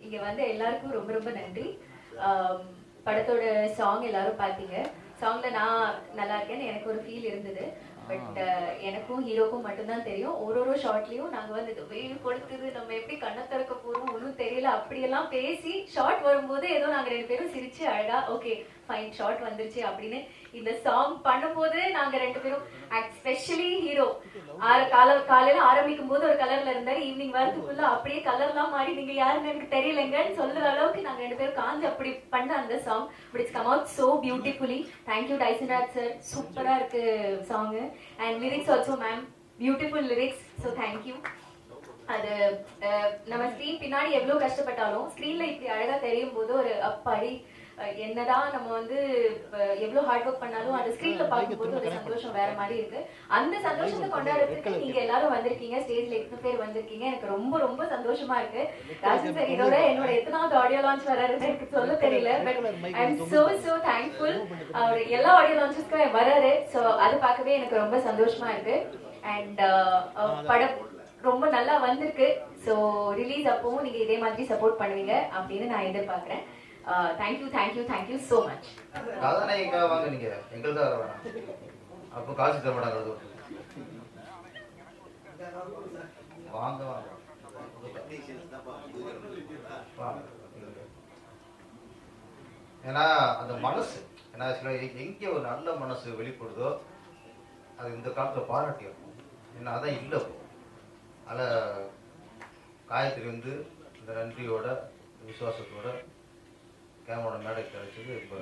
இங்க வந்து எல்லாருக்கும் ரொம்ப ரொம்ப நன்றி. படத்தோட சாங் எல்லாரும் பார்த்தீங்க. சாங்ல நான் நல்லா இருக்கேன்னு எனக்கு ஒரு ஃபீல் இருந்தது. பட் எனக்கும் ஹீரோக்கும் மட்டும்தான் தெரியும். ஒரு ஷார்ட்லயும் நாங்க வந்து இது வெயில் கொளுத்துது, நம்ம எப்படி கண்ணை திறக்க போறோம் ஒன்றும் தெரியல அப்படியெல்லாம் பேசி ஷார்ட் வரும்போது ஏதோ நாங்க 2 பேரும் சிரிச்சு அழகா ஓகே ஃபைன் ஷார்ட் வந்துருச்சு அப்படின்னு இந்த சாங் பண்ணும்போது நாங்க 2 பேரும் ஸ்பெஷலி ஹீரோ காலையில ஆரம்பிக்கும் போது ஒரு கலர்ல இருந்தாரு, ஈவினிங் வரதுக்குள்ள அப்படியே கலர்லாம் மாறி நீங்க யாருன்னு எனக்கு தெரியலங்கன்னு சொல்ற அளவுக்கு நாங்க 2 பேரும் காஞ்சு அப்படி பண்ண அந்த song. But it's come out so beautifully. Thank you Tyson Raj sir, சூப்பரா இருக்கு song. And lyrics also ma'am, beautiful lyrics. So thank you. அது நம்ம ஸ்க்ரீன் பின்னாடி எவ்வளவு கஷ்டப்பட்டாலும் ஸ்க்ரீன்ல இப்படி அழகா தெரியும் போது ஒரு அப்பாடி என்னதான் நம்ம வந்து எவ்வளவு ஹார்ட் ஒர்க் பண்ணாலும் அந்த ஸ்கிரீன்ல பார்க்கும்போது ஒரு சந்தோஷம் வேற மாதிரி இருக்கு. அந்த சந்தோஷத்தை கொண்டாடுறதுக்கு நீங்க எல்லாரும் வந்திருக்கீங்க, ஸ்டேஜ்ல எத்தனை பேர் வந்திருக்கீங்க, எனக்கு ரொம்ப ரொம்ப சந்தோஷமா இருக்கு. ராஜன் சார் இதோட என்னோட எத்தனாவது ஆடியோ லான்ச் வராருன்னு எனக்கு சொல்ல தெரியல. But I am so thankful. அவர் எல்லா ஆடியோ லான்ச்சஸ்க்கும் வராரு. ஸோ அது பார்க்கவே எனக்கு ரொம்ப சந்தோஷமா இருக்கு. அண்ட் படம் ரொம்ப நல்லா வந்திருக்கு. ஸோ ரிலீஸ் அப்பவும் நீங்க இதே மாதிரி சப்போர்ட் பண்ணுவீங்க அப்படின்னு நான் எதிர்பார்க்கிறேன். Thank you so much. கதாநாயகா வாங்க, நீங்க எங்களுக்காக வேணாம், அப்போ காசு தர மாட்டாங்க. வாங்க வாங்க ஏன்னா அந்த மனசு, ஏன்னா சில எங்கே ஒரு நல்ல மனசு வெளிப்படுதோ அது இந்த காலத்தில் பாராட்டியும். ஏன்னா அதான் இல்லை. அதில் காயத்ரி வந்து இந்த நன்றியோட விசுவாசத்தோட கேமரோட மேடை கிடைச்சது இப்போ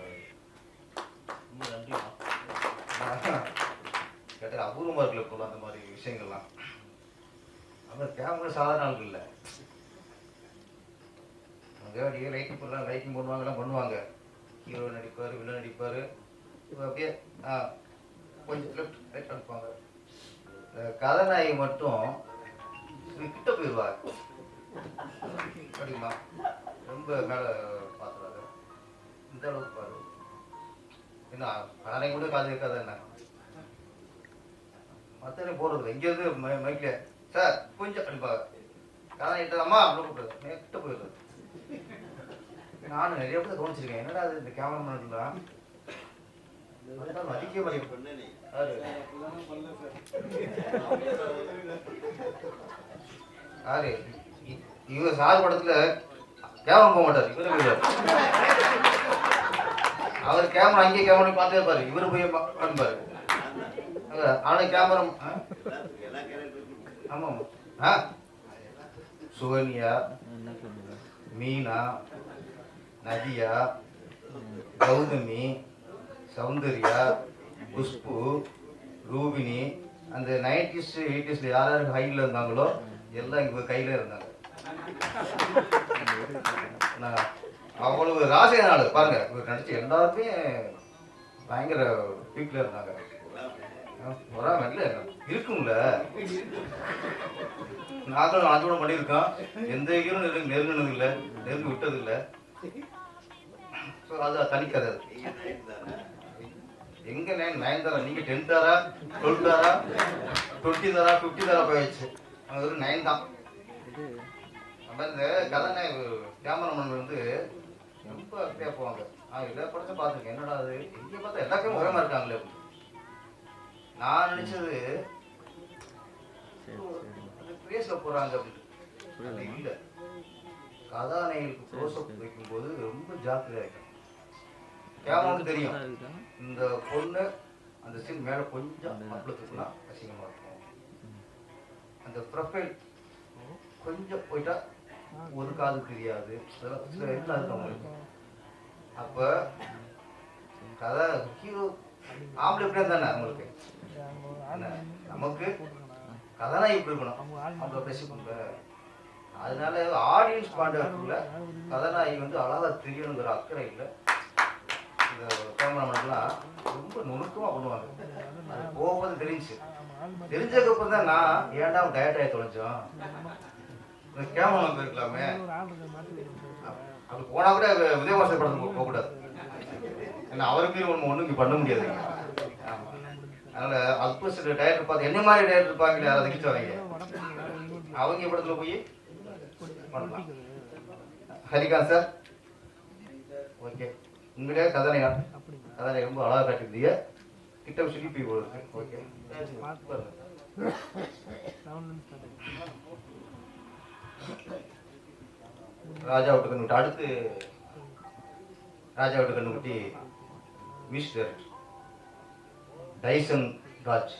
ரொம்ப நன்றி. கேட்டால் அபூர்வமாக இருக்குல்ல போல அந்த மாதிரி விஷயங்கள்லாம். அந்த கேமரா சாதாரண ஆளுக்கு இல்லை. அங்கே அப்படியே லைட்டிங் பண்ணலாம், லைட்டிங் பண்ணுவாங்கலாம் பண்ணுவாங்க. ஹீரோ நடிப்பார், வில்லன் நடிப்பார். இப்போ அப்படியே கொஞ்சம் லெஃப்ட் ரைட் அனுப்புவாங்க. கதாநாயகி மட்டும் கிட்ட போயிடுவார். அப்படிமா ரொம்ப மேலே பார்த்துறாரு. இந்த அளவுக்கு பாரு என்ன நானே கூட காது கேட்காத என்ன மற்றே போடுறது எங்கேயாவது மைக்ல சார் கொஞ்சம் அடிப்பாங்க. கதை அம்மா அப்படின்னு கூப்பிடுறது, கிட்ட போயிடுறது. நானும் நிறைய பேர் தோணிச்சிருக்கேன், என்னடா அது இந்த கேமராமேன்லாம் மதிக்க மாட்டேன். யாரு இவர் சார் படத்துல கேமரா போக மாட்டார், இவரு போயிடுவார். அவர் கேமரா அங்கேயே கேமரா பார்த்தே இருப்பாரு, இவரு போய் பாரு. ஆனா கேமரா ஆமா சுகன்யா, மீனா, நதியா, கௌதமி, சௌந்தர்யா, குஷ்பு, ரூபினி, அந்த 90s 80s யார் யாருக்கு ஹைல இருந்தாங்களோ எல்லாம் இங்க கையில இருந்தாங்க. அவ்வளவு ராசியான ஆளு பாருங்க. இவர் நடிச்ச எல்லாருமே பயங்கர பீக்ல இருந்தாங்க. இருக்கும்ல, நாங்களும் அதோட பண்ணியிருக்கோம். எந்த ஹீரோ நெருங்கினது இல்லை, நெருங்கி விட்டது இல்லை. அது தனிக்காது. எங்க நயன்தாரா, நீங்க 10 தாரா 12 தாரா 20 தாரா 50 தாரா போயிடுச்சு. அங்க ஒரு 9 தான். நம்ம இந்த கதாநாயக கேமராமேன் வந்து ரொம்ப அப்படியே போவாங்க. எல்லா படத்தையும் பார்த்துருக்கேன். என்னடா அது எங்கே பார்த்தா எல்லாருமே முகமா இருக்காங்களே. நான் நினைச்சது பேச போறாங்க அப்படின்னு இல்லை. கதாநாயகர்களுக்கு க்ளோஸ்அப் வைக்கும்போது ரொம்ப ஜாக்கிரதையா இருக்கும். கேமராவுக்கு தெரியும் இந்த பொண்ணு அந்த சீன் மேல கொஞ்சம் அப்ளத்துக்குனா அசிங்கமா இருக்கும். அந்த ப்ரொஃபைல் கொஞ்சம் போயிட்டா ஒரு காது தெரியாது. அப்ப கதை ஹீரோ ஆம்பளை எப்படியா தானே அவங்களுக்கு நமக்கு கதாநாயகி இப்படி இருக்கணும், அவங்க பேசிக்கோங்க. அதனால ஆடியன்ஸ் பாயிண்ட் கதாநாயகி வந்து அழகா தெரியணுங்கிற அக்கறை இல்லை. இந்த கேமராமேன்லாம் ரொம்ப நுணுக்கமா பண்ணுவாங்க. அது போகும்போது தெரிஞ்சு தெரிஞ்சதுக்கப்புறம் தான் நான் ஏன்டா டயர்ட் ஆகி தொலைச்சோம், இந்த கேமராமேன் போயிருக்கலாமே. அப்படி போனா கூட விஜயவாசல் படத்துக்கு போகக்கூடாது. ஏன்னா அவருக்கு ஒன்றும் இங்கே பண்ண முடியாது. அதனால அது சில டயரக்டர் பார்த்து என்ன மாதிரி டயரக்டர் இருப்பாங்க, யாராவது கிச்சவாங்க அவங்க படத்துல போய் பண்ணலாம். ஹரிகாந்த் சார். ஓகே, உங்களே கதாநாயகன் ரொம்ப அழகாக காட்டியிருந்தீங்க. கிட்ட சிரிப்பி போல இருக்கு. ஓகே, ராஜா விட்டு கண்ணுக்குட்டி. அடுத்து ராஜா விட்டு கண்ணுக்குட்டி மியூசிக் டைரக்டர் டைசன் ராஜ்.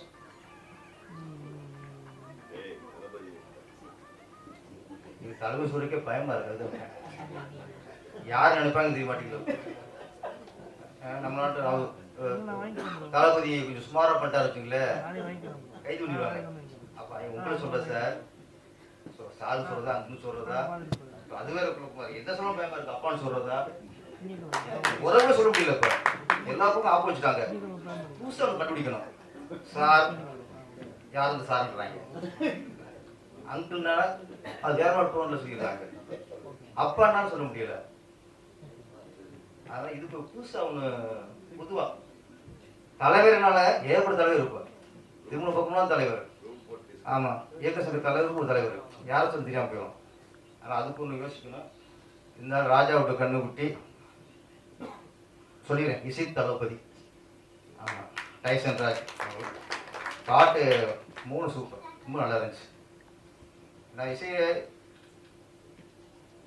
இது தலைமை சொல்லிக்கே பயமா இருக்கு. யார் நினைப்பாங்க தெரிய மாட்டேங்குது. நம்ம நாட்டு தளபதி கொஞ்சம் சுமாரா பண்ணிட்டாரு வச்சுங்களேன், கை தூண்டிடுவாங்க. அப்ப உங்களை சொல்றேன் சார், சாரு சொல்றதா அங்குன்னு சொல்றதா, அது வேற எந்த சொல்ல பயமா இருக்கு. அப்பான்னு சொல்றதா உறவுல சொல்ல முடியல. இப்ப எல்லா பக்கம் ஆப்பு வச்சுட்டாங்க. புதுசா கண்டுபிடிக்கணும். சார் யார் இந்த சார்ன்றாங்க, அங்குன்னா அது வேற ஒரு டோன்ல சொல்லிடுறாங்க. அப்பான்னு சொல்ல முடியல. அதான் இதுக்கு புதுசா ஒண்ணு பொதுவா தலைவர்னால ஏற்பட்ட தலைவர் இருப்பார். திருமண பக்கம்லாம் தலைவர். ஆமா, இயக்க சங்க தலைவருக்கு ஒரு தலைவர். யாரும் சொல்ல தெரியாம போயிடும். ஆனால் அதுக்கு ஒன்று யோசிக்கணும். இருந்தாலும் ராஜா விட்டு கண்ணுக்குட்டி சொல்லிடுறேன், இசை தளபதி. ஆமாம், டைசன் ராஜ். பாட்டு 3 சூப்பர், ரொம்ப நல்லா இருந்துச்சு. நான் இசையை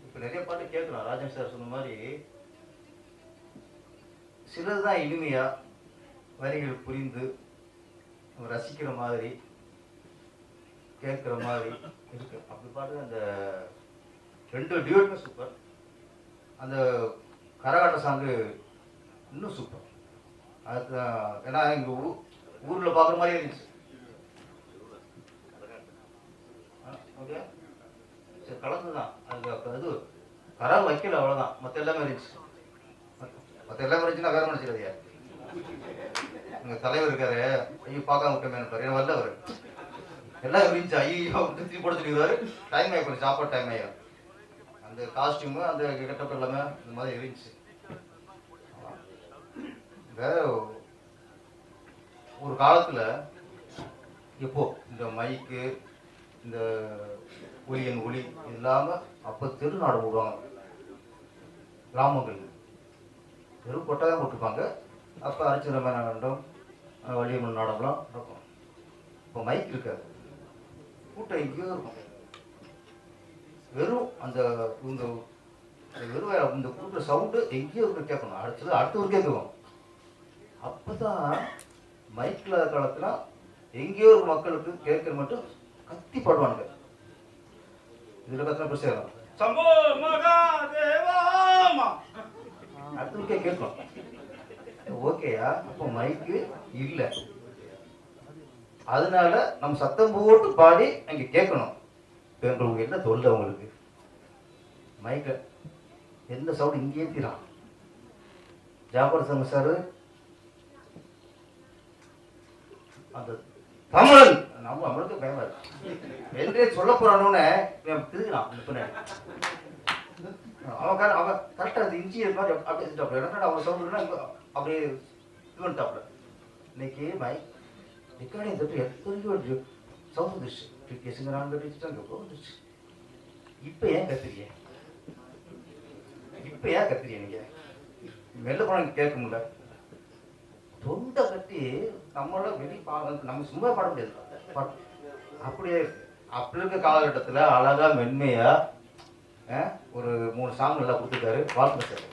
இப்போ நிறைய பாட்டு கேட்குறோம். ராஜன் சார் சொன்ன மாதிரி சிலது தான் இனிமையா வரிகள் புரிந்து ரசிக்கிற மாதிரி கேட்குற மாதிரி இருக்கு. அப்படி பாட்டு அந்த 2 டியூட்டுமே சூப்பர். அந்த கரகாட்ட சாங்கு இன்னும் சூப்பர். அதுக்கு ஏன்னா எங்க ஊர்ல பார்க்குற மாதிரி இருந்துச்சு. ஓகே, சரி, கலந்துதான். அது கரம் வைக்கல, அவ்வளோதான். மற்ற எல்லாமே இருந்துச்சு. மற்ற எல்லாமே இருந்துச்சுன்னா வேற நினைச்சிடாதியா. எங்க தலைவர் இருக்காரு, ஐயோ பார்க்காம விட்டமே ஏன்னா வரல அவரு. எல்லாம் இருந்துச்சு. ஐயோ திருப்பி போட சொல்லிடுவாரு. டைம் ஆகி சாப்பாடு டைம் ஆகிடும். அந்த காஸ்டியூமு அந்த கெட்டப் எல்லாமே இந்த மாதிரி இருந்துச்சு. வேற ஒரு காலத்துல இப்போ இந்த மைக்கு இந்த ஒலியன் ஒளி இல்லாம அப்ப தெருநாடு போடுவாங்க. கிராமங்கள் தெரு கொட்டாயம் போட்டுப்பாங்க. அப்ப அரிச்சந்திர நாடகம், வள்ளியம்மன் நாடகம்லாம் நடக்கும். இப்போ மைக் இருக்காது, கூட்டம் எங்கேயோ இருக்கும். வெறும் அந்த இந்த வெறும் இந்த கூட்ட சவுண்டு எங்கேயோ இருக்கு, கேட்கணும். அடுத்த ஒரு கேட்கும். அப்பதான் மைக்ல காலத்துல எங்கேயோ ஒரு மக்களுக்கு கேட்கிற மட்டும் கத்தி பாடுவானுங்க. இதுல கத்தின பிரச்சனை அடுத்தவருக்கே கேட்கும். ஓகேயா, அப்போ மைக்கு இல்ல, அதனால நம்ம சத்தம் போட்டு பாடி அங்க கேட்கணும். உங்களுக்கு என்ன தொல்லை? உங்களுக்கு மைக்க எந்த சவுண்ட் இங்கே ஏத்திரான். ஜாபர் சங்க சார் அந்த தமிழன் நம்ம நம்மளுக்கு பயமா இருக்கு. என்றே சொல்ல போறானோன்னு திருகிறான் பின்னாடி. அவன் கரெக்டா அந்த இஞ்சி மாதிரி அப்படியே அவன் சவுண்ட் அப்படியே இது பண்ணிட்டாப்ல. இன்னைக்கு மைக் ரெக்கார்டிங் தட்டு எத்தனையோ சவுண்ட் வந்துச்சு. கேசுங்கிறாங்க கட்டிச்சுட்டாங்க, எவ்வளோ வந்துச்சு. இப்போ ஏன் கத்துறீங்க? இப்போ ஏன் கத்துறீங்க? நீங்க மெல்ல போன கேட்க முடியல. தொண்டை கட்டி நம்மள வெளி நம்ம சும்மா பாட முடியாது. அப்படியே அப்படி இருக்க காலகட்டத்தில் அழகா மென்மையா ஒரு 3 சாங் நல்லா கொடுத்துருக்காரு. வாழ்க்கை சார்.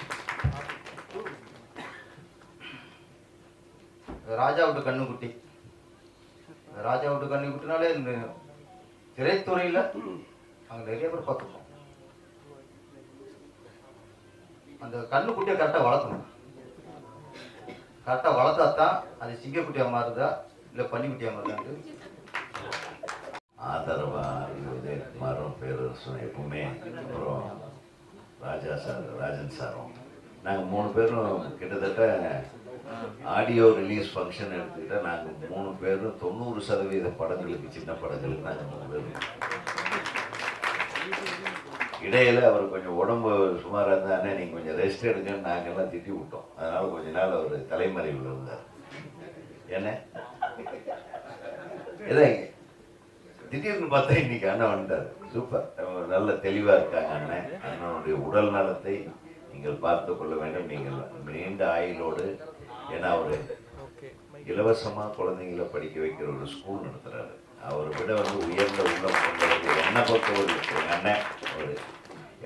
ராஜா விட்டு கண்ணுக்குட்டி. ராஜா விட்டு கண்ணுக்குட்டினாலே இந்த திரைத்துறையில் அங்கே நிறைய பேர் பார்த்துருக்கோம். அந்த கண்ணுக்குட்டியை கரெக்டாக வளர்க்கணும். கரெக்டாக வளர்த்தா தான் அது சிங்கக்குட்டியாக மாறுதா இல்லை பன்னிக்குட்டியாக மாறுதான்னு ஆதரவா உதயகுமாரும் பேரரசும் எப்பவுமே, அப்புறம் ராஜா சார், ராஜன் சாரும், நாங்கள் 3 பேரும் கிட்டத்தட்ட ஆடியோ ரிலீஸ் ஃபங்க்ஷன் எடுத்துக்கிட்டால் நாங்கள் 3 பேரும் 90% படங்களுக்கு, சின்ன படங்களுக்கு நாங்கள் 3 பேரும். இடையில அவர் கொஞ்சம் உடம்பு சுமாராக இருந்தானே, நீங்கள் கொஞ்சம் ரெஸ்ட் எடுங்கன்னு நாங்கள்லாம் திட்டி விட்டோம். அதனால கொஞ்ச நாள் அவர் தலைமறைவில் இருந்தார். என்ன இதை திடீர்னு பார்த்தா இன்னைக்கு அண்ணன் வந்துட்டார். சூப்பர், நல்ல தெளிவாக இருக்காங்க அண்ணன். அண்ணனுடைய உடல் நலத்தை நீங்கள் பார்த்து கொள்ள வேண்டும். நீங்கள் நீண்ட ஆயுளோடு, ஏன்னா அவர் இலவசமாக குழந்தைங்களை படிக்க வைக்கிற ஒரு ஸ்கூல் நடத்துகிறாரு. அவரை விட உயர்ந்த உள்ளம் கொண்டவர் என்ன பொறுத்தவரை எங்கள் அண்ணன். அவர்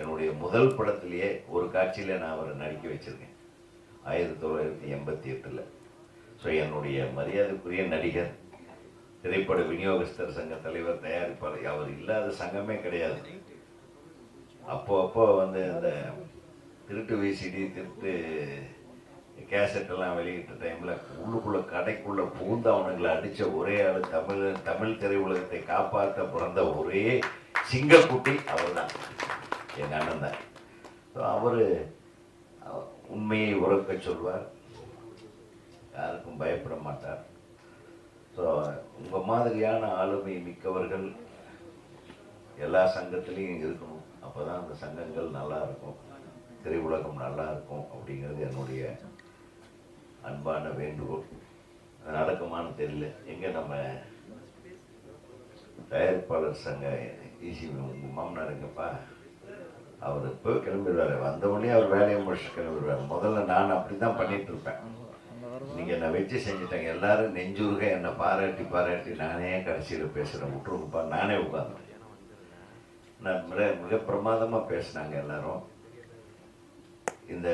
என்னுடைய முதல் படத்திலேயே ஒரு காட்சியில் நான் அவரை நடிக்க வச்சுருக்கேன் 1988. ஸோ என்னுடைய மரியாதைக்குரிய நடிகர், திரைப்பட விநியோகஸ்தர் சங்க தலைவர், தயாரிப்பாளர், அவர் இல்லாத சங்கமே கிடையாது. அப்போ இந்த திருட்டு விசிடி, திருட்டு கேசட்டெல்லாம் வெளியிட்ட டைமில் உள்ளுக்குள்ளே கடைக்குள்ளே பூந்து அவனுங்களை அடித்த ஒரே ஆள், தமிழ் திரையுலகத்தை காப்பாற்ற பிறந்த ஒரே சிங்கக்குட்டி அவர் தான், எங்கள் அண்ணன் தான். ஸோ அவர் உண்மையை உறக்க சொல்வார், யாருக்கும் பயப்பட மாட்டார். ஸோ உங்கள் மாதிரியான ஆளுமை மிக்கவர்கள் எல்லா சங்கத்திலையும் இருக்கணும். அப்போ தான் அந்த சங்கங்கள் நல்லா இருக்கும், திரையுலகம் நல்லா இருக்கும் அப்படிங்கிறது என்னுடைய அன்பான வேண்டுகோள். நடக்குமான்னு தெரியல. எங்கே நம்ம தயாரிப்பாளர் சங்க ஈசி உங்கள் மாமனார் எங்கப்பா, அவர் இப்போ கிளம்பிடுவார். வந்தவொடனே அவர் வேலையை முடிச்சு கிளம்பிடுவார். முதல்ல நான் அப்படி தான் பண்ணிட்டு இருப்பேன். நீங்கள் என்னை வச்சு செஞ்சுட்டாங்க, எல்லாரும் நெஞ்சுருக என்னை பாராட்டி நானே கடைசியில் பேசுகிறேன், விட்டுருக்குப்பா, நானே உட்கார்ந்தேன். நான் மிக பிரமாதமாக பேசினாங்க எல்லாரும். இந்த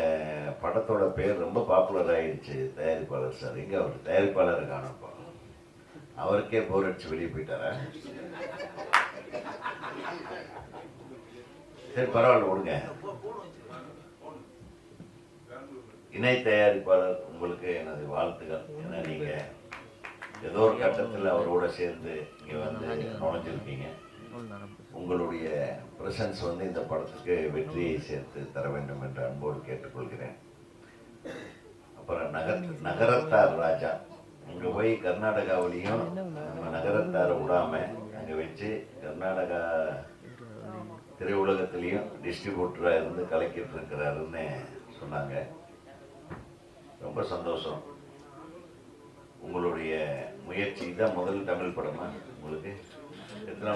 படத்தோட பேர் ரொம்ப பாப்புலர் ஆகிடுச்சு. தயாரிப்பாளர் சார் எங்கே, அவர் தயாரிப்பாளரை காணப்போ அவருக்கே போர் அடிச்சு வெளியே போயிட்டாரா? சரி பரவாயில்ல, விடுங்க. இணை தயாரிப்பாளர் உங்களுக்கு எனது வாழ்த்துக்கள். ஏன்னா நீங்கள் ஏதோ ஒரு கட்டத்தில் அவரோட சேர்ந்து இங்கே நுழைஞ்சிருக்கீங்க. உங்களுடைய பிரசன்ஸ் இந்த படத்துக்கு வெற்றியை சேர்த்து தர வேண்டும் என்று அன்போடு கேட்டுக்கொள்கிறேன். அப்புறம் நகரத்தார் ராஜா, அங்கே போய் கர்நாடகாவிலையும் நம்ம நகரத்தாரை விடாமல் அங்கே வச்சு கர்நாடகா திரையுலகத்திலையும் டிஸ்ட்ரிபியூட்டராக இருந்து கலக்கிட்டு இருக்கிறாருன்னு சொன்னாங்க. ரொம்ப சந்தோஷம். உங்களுடைய முயற்சி தான் முதல் தமிழ் படமா உங்களுக்கு? எத்தனை?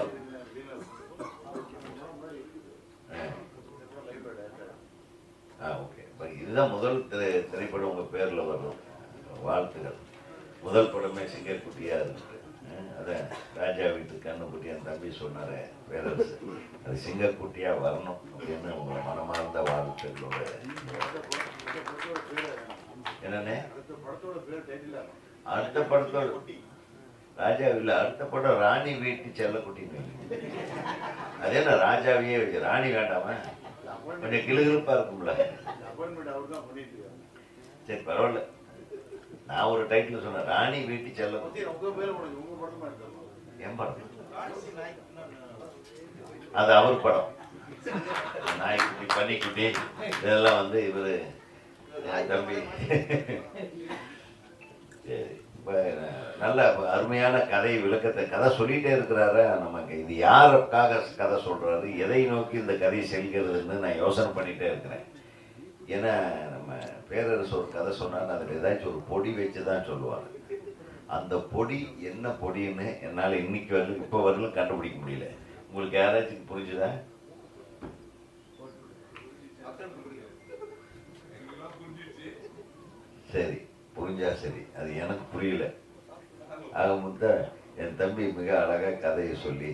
ஓகே, இதுதான் முதல் திரைப்படம் உங்கள் பேரில் வரும். வாழ்த்துக்கள். முதல் படமே சிங்கக்குட்டியாக இருக்குது. அதான் ராஜா வீட்டு கண்ணுக்குட்டி என் தம்பி சொன்னார் பேரரசு, அது சிங்கக்குட்டியாக வரணும் அப்படின்னு உங்களை மனமார்ந்த வாழ்த்துக்களோட. என்னண்ணே அடுத்த படத்தோட ராஜா இல்லை, அடுத்த படம் ராணி வீட்டு செல்லக்குட்டின்னு. அது என்ன ராஜாவையே வச்சு ராணி வேண்டாமா? கொஞ்சம் கிளுகிழுப்பா இருக்கும்ல. சரி பரவாயில்ல, நான் ஒரு டைட்டில் சொன்னேன், ராணி வீட்டு செல்லக்குட்டி. என் படம் அது அவர் படம். நாய்க்குட்டி, பன்னிக்குட்டி, இதெல்லாம் இவர் தம்பி. சரி, நல்ல அருமையான கதை விளக்கத்தை கதை சொல்லிகிட்டே இருக்கிறாரு. நமக்கு இது யாருக்காக கதை சொல்கிறாரு, எதை நோக்கி இந்த கதை செல்கிறதுன்னு நான் யோசனை பண்ணிகிட்டே இருக்கிறேன். ஏன்னா நம்ம பேரரசு ஒரு கதை சொன்னான்னு அதில் ஏதாச்சும் ஒரு பொடி வச்சு தான் சொல்லுவார். அந்த பொடி என்ன பொடின்னு என்னால் இன்னைக்கு வரலும் இப்போ வரலும் கண்டுபிடிக்க முடியல. உங்களுக்கு யாராச்சும் புரிஞ்சுதா? சரி, புரிஞ்சா சரி, அது எனக்கு புரியல. ஆக மொத்தம் என் தம்பி மிக அழகாக கதையை சொல்லி,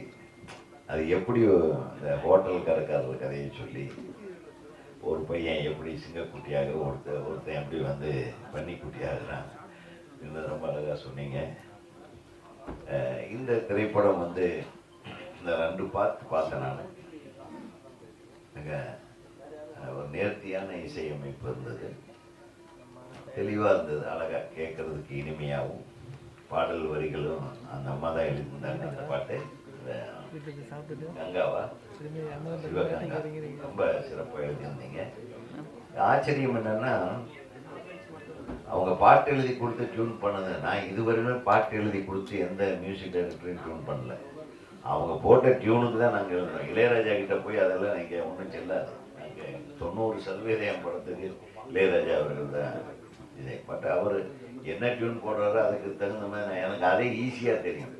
அது எப்படி இந்த ஹோட்டல் கடைக்காரர் கதையை சொல்லி, ஒரு பையன் எப்படி சிங்கக்குட்டியாக ஒருத்தன் எப்படி பன்னிக்குட்டியாகிறான், இன்னும் ரொம்ப அழகாக சொன்னீங்க. இந்த திரைப்படம் இந்த 2 பார்த்தேன் நான். மிக ஒரு நேர்த்தியான இசையமைப்பு இருந்தது, தெளிவாக இருந்தது, அழகாக கேட்கறதுக்கு இனிமையாகவும். பாடல் வரிகளும் அந்த அம்மா தான் எழுதியிருந்தாங்க. அந்த பாட்டு கங்காவா, சிவகங்கா, ரொம்ப சிறப்பாக எழுதியிருந்தீங்க. ஆச்சரியம் என்னன்னா, அவங்க பாட்டு எழுதி கொடுத்து டியூன் பண்ணது. நான் இதுவரையுமே பாட்டு எழுதி கொடுத்து எந்த மியூசிக் டைரக்டரையும் டியூன் பண்ணல. அவங்க போட்ட டியூனுக்கு தான் நாங்கள் எழுதுறோம். இளையராஜா கிட்ட போய் அதெல்லாம் நீங்கள் ஒன்றும் செல்லாது. நாங்கள் 90% படத்துக்கு இளையராஜா அவர்கள் தான் இதே. பட் அவர் என்ன டியூன் போடுறாரோ அதுக்கு தகுந்த மாதிரி எனக்கு அதே ஈஸியாக தெரியும்.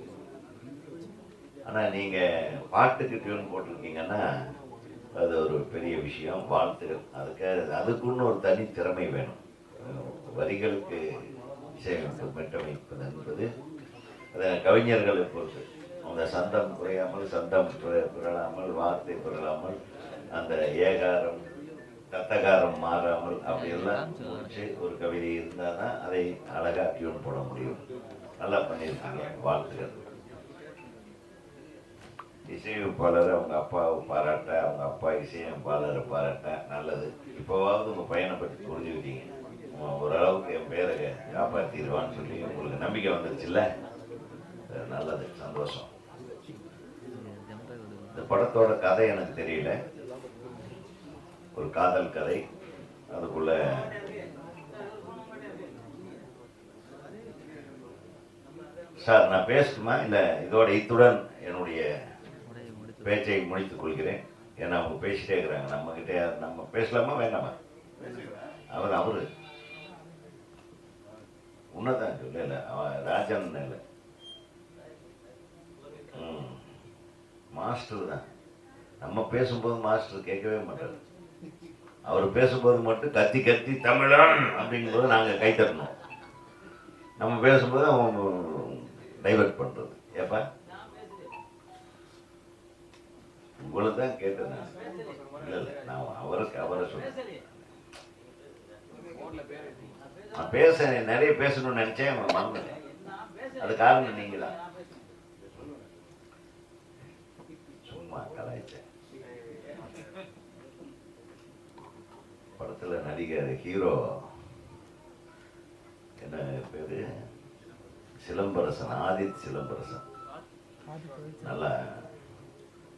ஆனால் நீங்கள் பாட்டுக்கு டியூன் போட்டிருக்கீங்கன்னா அது ஒரு பெரிய விஷயம், வாழ்த்துகள். அதுக்குன்னு ஒரு தனி திறமை வேணும். வரிகளுக்கு இசையமைப்பு மெட்டமைப்பது என்பது அதை கவிஞர்களை பொறுத்து அந்த சந்தம் குறையாமல், சந்தம் பிறழாமல், வார்த்தை பிறழாமல், அந்த ஏகாரம் தத்தகாரம் மாறாமல் அப்படியெல்லாம் முடிச்சு ஒரு கவிதை இருந்தால் தான் அதை அழகாக டியூன் போட முடியும். நல்லா பண்ணியிருக்கீங்க, வாழ்த்துக்கள். இசையமைப்பாளரை அவங்க அப்பாவை பாராட்ட, அவங்க அப்பா இசையமைப்பாளரை பாராட்ட நல்லது. இப்போவாவது உங்கள் பையனை பற்றி புரிஞ்சுக்கிட்டீங்க. ஓரளவுக்கு என் பேரை காப்பாற்றிடுவான்னு சொல்லி உங்களுக்கு நம்பிக்கை வந்துருச்சுல்ல, நல்லது, சந்தோஷம். இந்த படத்தோட கதை எனக்கு தெரியல, ஒரு காதல் கதை. அதுக்குள்ள சார் நான் பேசணுமா இல்லை இதோட இத்துடன் என்னுடைய பேச்சை முடித்துக் கொள்கிறேன். ஏன்னா அவங்க பேசிட்டே இருக்கிறாங்க, நம்மகிட்ட நம்ம பேசலாமா வேண்டாமா? அவரு உன்னதான் சொல்ல ராஜன் இல்லை, மாஸ்டர் தான். நம்ம பேசும்போது மாஸ்டர் கேட்கவே மாட்டார். அவர் பேசும்போது மட்டும் கத்தி கத்தி தமிழன் அப்படிங்கும்போது நாங்கள் கை தட்டணும். நம்ம பேசும்போது அவங்க டைவர்ட் பண்ணுறது. ஏப்பா உங்களை தான் கேட்டேன் நான். இல்லை நான் அவரை சொல்றேன். நான் நிறைய பேசணும்னு நினைச்சேன், மறந்துட்டேன். அது காரணம் நீங்க தான். சும்மா கலாய்ச்சேன். படத்துல நடிகர் ஹீரோ என்ன பேரு, சிலம்பரசன், ஆதித் சிலம்பரசன். நல்லா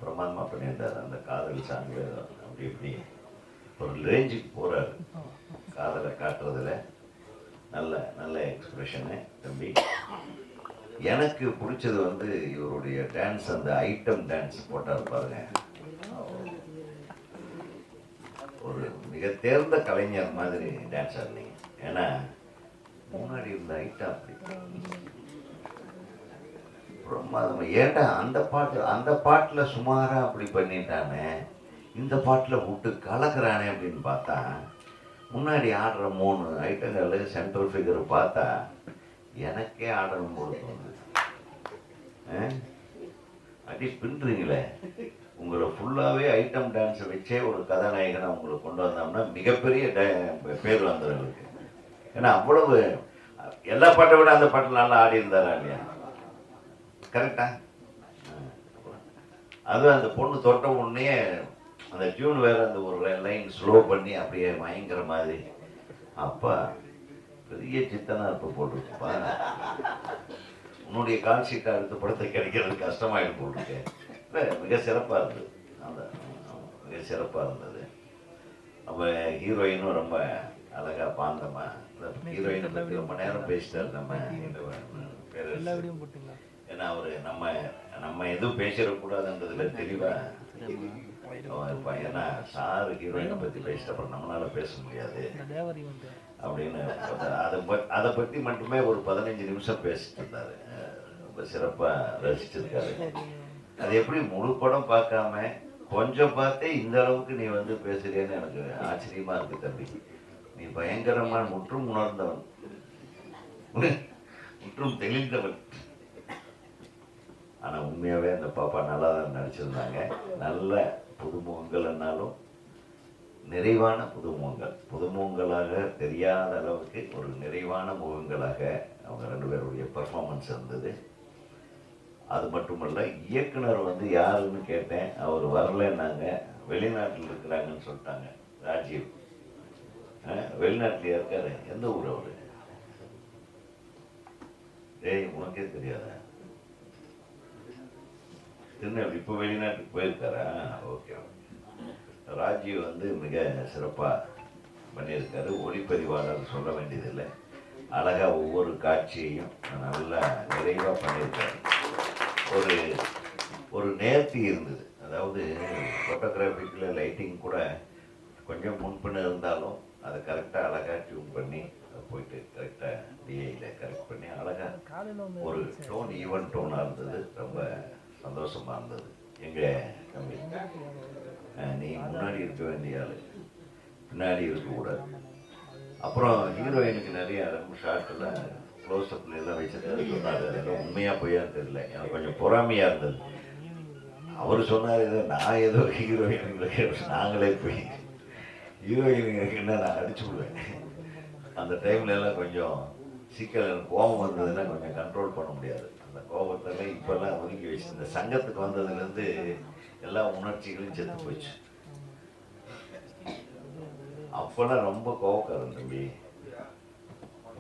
பிரமாதமா பண்ணியிருந்தார். அந்த காதல் சாங்கு அப்படி இப்படி ஒரு ரேஞ்சுக்கு போறாரு காதலை காட்டுறதுல. நல்ல நல்ல எக்ஸ்பிரஷனு தம்பி. எனக்கு பிடிச்சது வந்து இவருடைய டான்ஸ், அந்த ஐட்டம் டான்ஸ் போட்டார் பாருங்க. ஒரு மிக தேர்ந்த கலைஞர் மாதிரி டான்ஸ் ஆடுனீங்க. ஏன்னா முன்னாடி இருந்த ஐட்டம் அப்படி பிரமாதமா. ஏன்டா அந்த பாட்டுல சுமாரா அப்படி பண்ணிட்டானே, இந்த பாட்டுல விட்டு கலக்குறானே அப்படின்னு பார்த்தா, முன்னாடி ஆடுற 3 ஐட்டங்கள் சென்ட்ரல் ஃபிகர் பார்த்தா எனக்கே ஆடணும் போது தோணுது. அடி பின்றீங்களே. உங்களை ஃபுல்லாகவே ஐட்டம் டான்ஸை வச்சே ஒரு கதாநாயகனை உங்களை கொண்டு வந்தோம்னா மிகப்பெரிய பேர் வந்துடுறதுக்கு. ஏன்னா அவ்வளவு எல்லா பாட்டை விட அந்த பாட்டில் நல்லா ஆடி இருந்தாரா இல்லையா? கரெக்டா? அது அந்த பொண்ணு தொட்ட உடனே அந்த டியூன் வேற, அந்த ஒரு லைன் ஸ்லோ பண்ணி அப்படியே மயங்கிற மாதிரி. அப்பா பெரிய சித்தனா இருப்ப போட்டிருக்குப்பா. உன்னுடைய கால் ஷீட்டை அடுத்த படத்தை கிடைக்கிறது கஷ்டமாயிடும் போட்டிருக்கேன். மிக சிறப்பாக இருந்தது. அந்த மிக சிறப்பாக இருந்தது. நம்ம ஹீரோயினும் ரொம்ப அழகாக பாந்தமா. ஹீரோயினை பற்றி ரொம்ப நேரம் பேசிட்டார் நம்ம. ஏன்னா அவர் நம்ம எதுவும் பேசிடக்கூடாதுன்றதுல தெளிவாக இருப்பான். ஏன்னா சார் ஹீரோயினை பற்றி பேசிட்ட அப்புறம் நம்மளால பேச முடியாது அப்படின்னு அதை பற்றி மட்டுமே ஒரு 15 நிமிஷம் பேசிட்டு இருந்தாரு. ரொம்ப சிறப்பாக ரசிச்சிருக்காரு. அது எப்படி முழு படம் பார்க்காம கொஞ்சம் பார்த்தே இந்த அளவுக்கு நீ வந்து பேசுறேன்னு எனக்கு ஆச்சரியமா இருக்கு தம்பி. நீ பயங்கரமான முற்றும் உணர்ந்தவன், முற்றும் தெளிந்தவன். ஆனா உண்மையாவே அந்த பாப்பா நல்லா தான் நடிச்சிருந்தாங்க. நல்ல புதுமுகங்கள்னாலும் நிறைவான புதுமுகங்களாக தெரியாத அளவுக்கு ஒரு நிறைவான முகங்களாக அவங்க 2 பேருடைய பெர்ஃபார்மன்ஸ் இருந்தது. அது மட்டுமல்ல, இயக்குனர் வந்து யாருன்னு கேட்டேன், அவர் வரலன்னாங்க. வெளிநாட்டில் இருக்கிறாங்கன்னு சொல்லிட்டாங்க. ராஜீவ் வெளிநாட்டில் இருக்காரு. எந்த ஊர் அவரு? ஏய் உனக்கே தெரியாத? திருநெல்வேலி. இப்போ வெளிநாட்டுக்கு போயிருக்காரா? ஓகே. ராஜீவ் வந்து மிக சிறப்பாக பண்ணியிருக்காரு. ஒளிப்பதிவாளர் சொல்ல வேண்டியதில்லை. அழகாக ஒவ்வொரு காட்சியையும் நல்லா நிறைவாக பண்ணியிருக்காரு. ஒரு நேர்த்தி இருந்தது. அதாவது ஃபோட்டோகிராஃபிக்கில் லைட்டிங் கூட கொஞ்சம் முன்பின்னு இருந்தாலும் அதை கரெக்டாக அழகாக டியூன் பண்ணி போயிட்டு கரெக்டாக டிஐயில் கரெக்ட் பண்ணி அழகாக ஒரு டோன், ஈவன் டோனாக இருந்தது. ரொம்ப சந்தோஷமா இருந்தது. எங்க தம்பி நீ முன்னாடி இருக்க வேண்டிய ஆளு, பின்னாடி இருக்கக்கூடாது. அப்புறம் ஹீரோயினுக்கு நிறைய ஷார்ட்டில் க்ளோஸ் அப்ல எல்லாம் வச்சுட்டு சொன்னார். அதெல்லாம் உண்மையா பொய்யான்னு தெரியல, எனக்கு கொஞ்சம் பொறாமையா இருந்தது. அவர் சொன்னார் ஏதோ நான் ஏதோ ஹீரோயினுங்களுக்கு நாங்களே போய் ஹீரோயினுங்களுக்கு என்ன நான் அடிச்சு விடுவேன். அந்த டைம்ல எல்லாம் கொஞ்சம் சிக்கல், கோபம் வந்ததுன்னா கொஞ்சம் கண்ட்ரோல் பண்ண முடியாது. அந்த கோபத்தெல்லாம் இப்பெல்லாம் ஒதுக்கி வச்சு இந்த சங்கத்துக்கு வந்ததுலேருந்து எல்லா உணர்ச்சிகளையும் செத்து போச்சு. அப்பெல்லாம் ரொம்ப கோவக்காரன் தம்பி.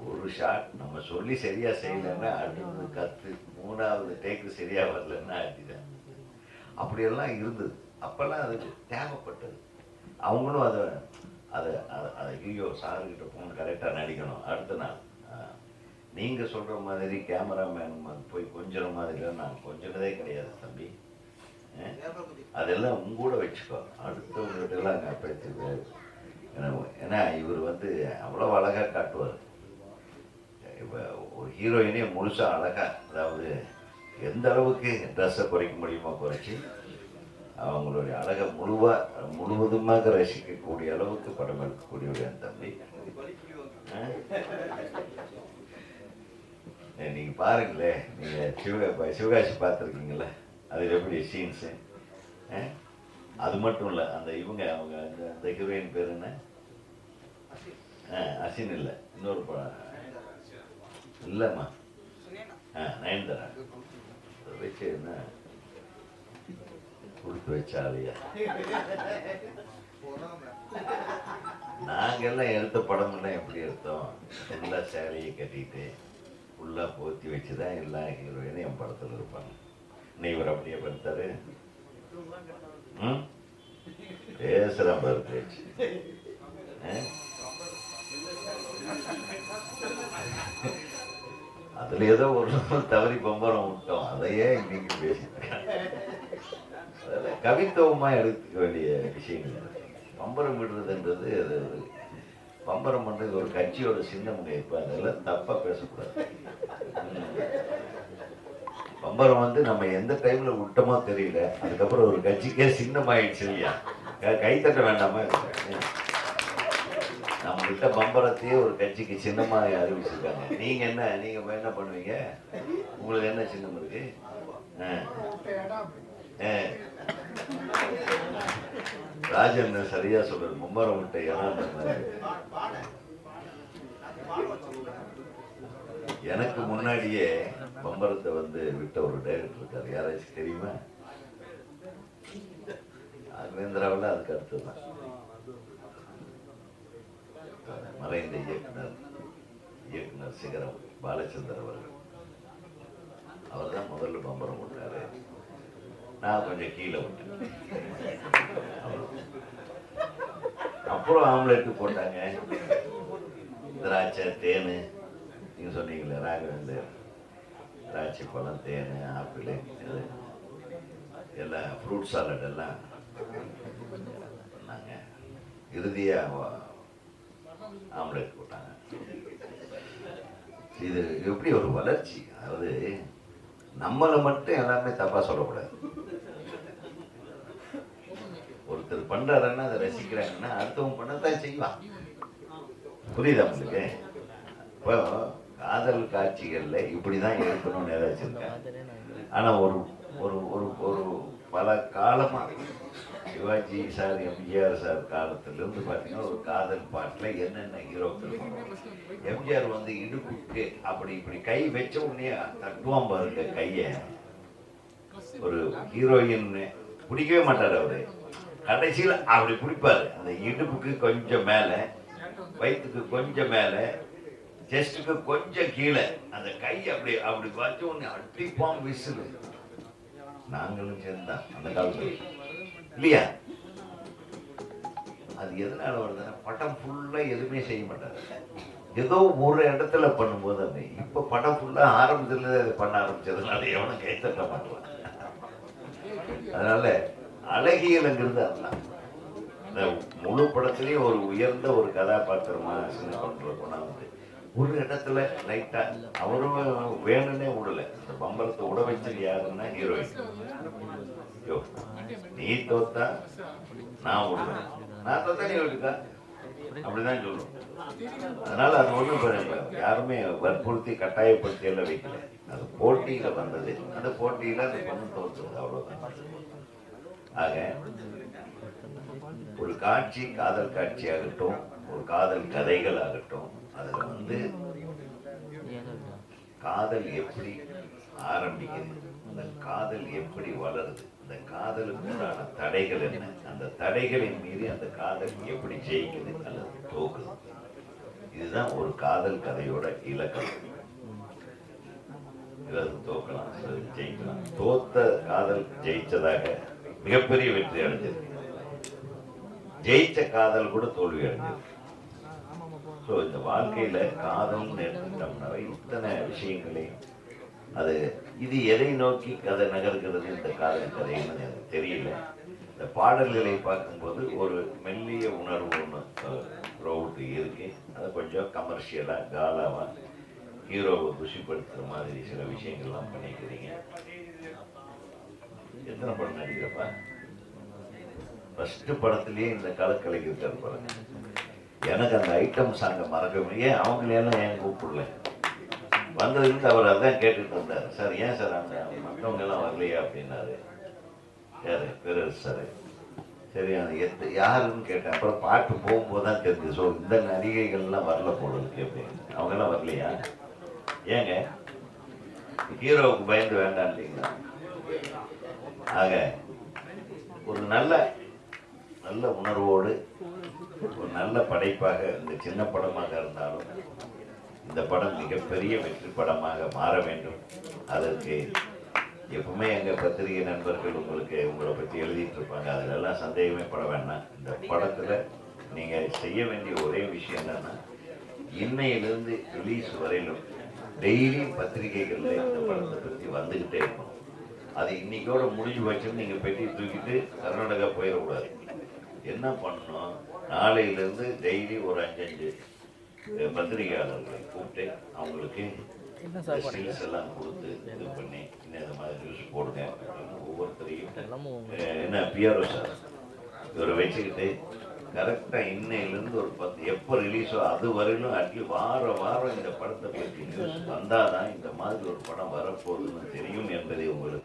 ஒரு ஷாட் நம்ம சொல்லி சரியா செய்யலைன்னா அடுத்தது கத்து, மூணாவது டேக்கு சரியா வரலன்னா அடிதான். அப்படியெல்லாம் இருந்தது. அப்பெல்லாம் அதுக்கு தேவைப்பட்டது. அவங்களும் அதை அதை அதை ஐயோ சாருக்கிட்ட போகணும், கரெக்டாக நடிக்கணும். அடுத்த நாள் நீங்கள் சொல்கிற மாதிரி கேமராமேன் போய் கொஞ்சிற மாதிரிலாம் நான் கொஞ்சினதே கிடையாது தம்பி. அதெல்லாம் உங்கூட வச்சுக்கோ, அடுத்தவங்ககிட்டலாம் அங்கே பேச்சு. ஏன்னா இவர் வந்து அவ்வளோ அழகாக காட்டுவார். இப்போ ஒரு ஹீரோயினே முழுசாக அழகாக, அதாவது எந்த அளவுக்கு ட்ரெஸ்ஸை குறைக்க முடியுமோ குறைச்சி அவங்களுடைய அழகை முழுவதுமாக ரசிக்கக்கூடிய அளவுக்கு படம் எடுக்கக்கூடிய என் தம்பி. நீங்க பாருங்களே, நீங்க சிவகாசி பார்த்துருக்கீங்களே, அது எப்படி சீன்ஸு. அது மட்டும் இல்லை, அந்த அவங்க அந்த ஹீரோயின் பேர் என்ன, அசின் இல்லை, இன்னொரு படம் இல்லைம்மா, நயன்தாரா வச்சு என்ன கொடுத்து வச்சாலையா. நாங்கெல்லாம் எடுத்த படமெல்லாம் எப்படி எடுத்தோம், எல்லா சேலையை கட்டிட்டு ஃபுல்லாக போத்தி வச்சு தான் எல்லா ஹீரோயினும் என் படத்தில் இருப்பாங்க. இவர் அப்படியே படுத்தாரு. பேசுகிறான் பாரு பேச்சு. அதுல ஏதோ ஒரு தவறி பம்பரம் விட்டோம், அதையே இன்னைக்கு பேசிட்டேன். அதில் கவித்துவமா எடுத்துக்க வேண்டிய விஷயங்கள். பம்பரம் விடுறதுன்றது அது பம்பரம் பண்றது ஒரு கட்சியோட சின்னம். இப்போ அதெல்லாம் தப்பா பேசக்கூடாது. பம்பரம் வந்து நம்ம எந்த டைம்ல விட்டோமோ தெரியல, அதுக்கப்புறம் ஒரு கட்சிக்கே சின்னம் ஆயிடுச்சு இல்லையா. கைத்தட்ட வேண்டாமா? நம்ம கிட்ட பம்பரத்தையே ஒரு கட்சிக்கு சின்னமா அறிவிச்சிருக்காங்க. நீங்க என்ன பண்ணுவீங்க? உங்களுக்கு என்ன சின்னம் இருக்கு? ராஜன் சரியா சொல்றது, மும்மரம் விட்ட இடம். எனக்கு முன்னாடியே பம்பரத்தை வந்து விட்ட ஒரு டைரக்டர் இருக்காரு, யாராச்சும் தெரியுமா? ராகவேந்திராவில் அதுக்கு அடுத்ததுதான் மறைந்த இயக்குனர் சிகரம் பாலச்சந்தர் அவர்கள். அவர் தான் முதல்ல பம்பரம் விட்டாரு. நான் கொஞ்சம் கீழே விட்டேன். அப்புறம் ஆம்லெட்டு போட்டாங்க, திராட்சை தேன். நீங்க சொன்னீங்களே ராகவேந்தர், திராட்சை பழம், தேன், ஆப்பிள், எல்லாம் ஃப்ரூட் சாலட் எல்லாம் பண்ணாங்க. இறுதியா ஆம்லெட் போட்டாங்க. இது எப்படி ஒரு வளர்ச்சி. அதாவது நம்மளை மட்டும் எல்லாமே தப்பா சொல்லக்கூடாது. ஒருத்தர் பண்றாருன்னா அதை ரசிக்கிறாங்கன்னா அடுத்தவங்க பண்ணத்தான் செய்வான். புரியுதா உங்களுக்கு? இப்போ காதல் காட்சிகள்ல இப்படிதான் இருக்கணும்னு ஏதாச்சும் இருக்கேன். ஆனா ஒரு ஒரு ஒரு ஒரு பல காலமா சிவாஜி சார், எம்ஜிஆர் சார் காலத்திலிருந்து பார்த்தீங்கன்னா ஒரு காதல் பாட்டில் என்னென்ன ஹீரோக்கள். எம்ஜிஆர் வந்து இடுப்புக்கு அப்படி இப்படி கை வச்ச உடனே தட்டுவான் பாருங்க கையை. ஒரு ஹீரோயின் பிடிக்கவே மாட்டார் அவரு, கடைசியில் அப்படி பிடிப்பாரு. அந்த இடுப்புக்கு கொஞ்சம் மேலே, வயிற்றுக்கு கொஞ்சம் மேலே, செஸ்ட்டுக்கு கொஞ்சம் கீழே அந்த கை அப்படி அப்படி வச்ச உடனே அடிப்பான் விசில். நாங்களும் சேர்ந்தான் அந்த காலத்துல இல்லையா? அது எதனால வருதுன்னா படம் ஃபுல்லா எதுவுமே செய்ய மாட்டாங்க, ஏதோ ஒரு இடத்துல பண்ணும்போது. அந்த இப்ப படம் ஃபுல்லா ஆரம்பத்துல பண்ண ஆரம்பிச்சதுனால எவனும் கைத்தட்ட மாட்டான். அதனால அழகியல்ங்கிறது அதுதான். இந்த முழு படத்திலேயே ஒரு உயர்ந்த ஒரு கதாபாத்திரமா சின்ன படத்துல கொண்டாந்து ஒரு இடத்துல லைட்டா அவரும் வேணும்னே விடல. அந்த பம்பரத்தை விட வச்சது யாருன்னா ஹீரோயின். யோ நீ தோத்தா நான் விடுவேன், நான் தோத்தா நீ விட்டுக்கா, அப்படிதான் சொல்லுவோம். அதனால அது ஒன்றும் யாருமே வற்புறுத்தி கட்டாயப்படுத்தி எல்லாம் வைக்கல. அது போட்டியில வந்தது, அந்த போட்டியில அந்த பொண்ணு தோற்றுது, அவ்வளவுதான். ஆக ஒரு காட்சி, காதல் காட்சி ஆகட்டும், ஒரு காதல் கதைகள் ஆகட்டும், அதுல வந்து காதல் எப்படி ஆரம்பிக்குது, அந்த காதல் எப்படி வளருது, அந்த காதலுக்கு உண்டான தடைகள் என்ன, அந்த தடைகளின் மீது அந்த காதல் எப்படி ஜெயிக்குது அல்லது தோக்குது, இதுதான் ஒரு காதல் கதையோட இலக்கம். தோக்கலாம், ஜெயிக்கலாம். தோத்த காதல் ஜெயிச்சதாக மிகப்பெரிய வெற்றி அடைஞ்சிருக்கு. ஜெயிச்ச காதல் கூட தோல்வி அடைஞ்சிருக்கு. ஸோ இந்த வாழ்க்கையில காதல்னு எடுத்துட்டோம்னா இத்தனை விஷயங்களையும் அது இது எதை நோக்கி கதை நகர்கிறது இந்த காதல் கதைன்னு எனக்கு தெரியல. இந்த பாடல்களை பார்க்கும்போது ஒரு மெல்லிய உணர்வு ஒன்று ரோட்டு இருக்கு. அதை கொஞ்சம் கமர்ஷியலா காலாவா ஹீரோவை குஷிப்படுத்துற மாதிரி சில விஷயங்கள்லாம் பண்ணிக்கிறீங்க. எத்தனை படம் நடிக்கிறப்பா? ஃபர்ஸ்ட் படத்திலேயே இந்த கலக்கலைக்கு இருக்காரு பாருங்க. எனக்கு அந்த ஐட்டம் சாங்கை மறக்க முடியும். அவங்களெல்லாம் ஏன் கூப்பிடல? வந்ததுலேருந்து அவர் அதான் கேட்டுட்டு இருந்தார். சார் ஏன் சார் அந்த மற்றவங்க எல்லாம் வரலையா அப்படின்னாரு. யாரு? பேரரசு சார். சரி அது யாருன்னு கேட்டேன். அப்புறம் பாட்டு போகும்போது தான் தெரிஞ்சு. ஸோ இந்த நடிகைகள்லாம் வரல போல இருக்கு அப்படின்னு. அவங்கெல்லாம் வரலையா? ஏங்க ஹீரோவுக்கு பயந்து வேண்டாம் இல்லைங்களா? ஆக ஒரு நல்ல நல்ல உணர்வோடு ஒரு நல்ல படைப்பாக இந்த சின்ன படமாக இருந்தாலும் இந்த படம் மிகப்பெரிய வெற்றி படமாக மாற வேண்டும். அதற்கு எப்பவுமே எங்கள் பத்திரிகை நண்பர்கள் உங்களை பற்றி எழுதிட்டு இருப்பாங்க. அதிலெல்லாம் சந்தேகமே பட வேண்டாம். இந்த படத்தில் நீங்கள் செய்ய வேண்டிய ஒரே விஷயம் என்னன்னா, இன்னையிலிருந்து ரிலீஸ் வரையிலும் டெய்லி பத்திரிகைகளில் இந்த படத்தை பற்றி வந்துக்கிட்டே இருக்கணும். அது இன்னைக்கோட முடிஞ்சு வச்சுன்னு நீங்கள் பெட்டியை தூக்கிட்டு கர்நாடகா போயிடக்கூடாது. என்ன பண்ணணும், நாளையிலேருந்து டெய்லி ஒரு 5 பத்திரிகையாளர்களை கூப்பிட்டு அவங்களுக்கு ஸ்டில்ஸ் எல்லாம் கொடுத்து இது பண்ணி இந்த மாதிரி நியூஸ் போடுங்க அப்படின்னு ஒவ்வொருத்தரையும் என்ன பிஆர்ஓ சார் இவரை வச்சுக்கிட்டு கரெக்டாக இன்னையிலேருந்து ஒரு 10 எப்போ ரிலீஸோ அது வரையிலும் வாரம் இந்த படத்தை பற்றி நியூஸ் வந்தால் தான் இந்த மாதிரி ஒரு படம் வரப்போகுதுன்னு தெரியும் என்பதை உங்களுக்கு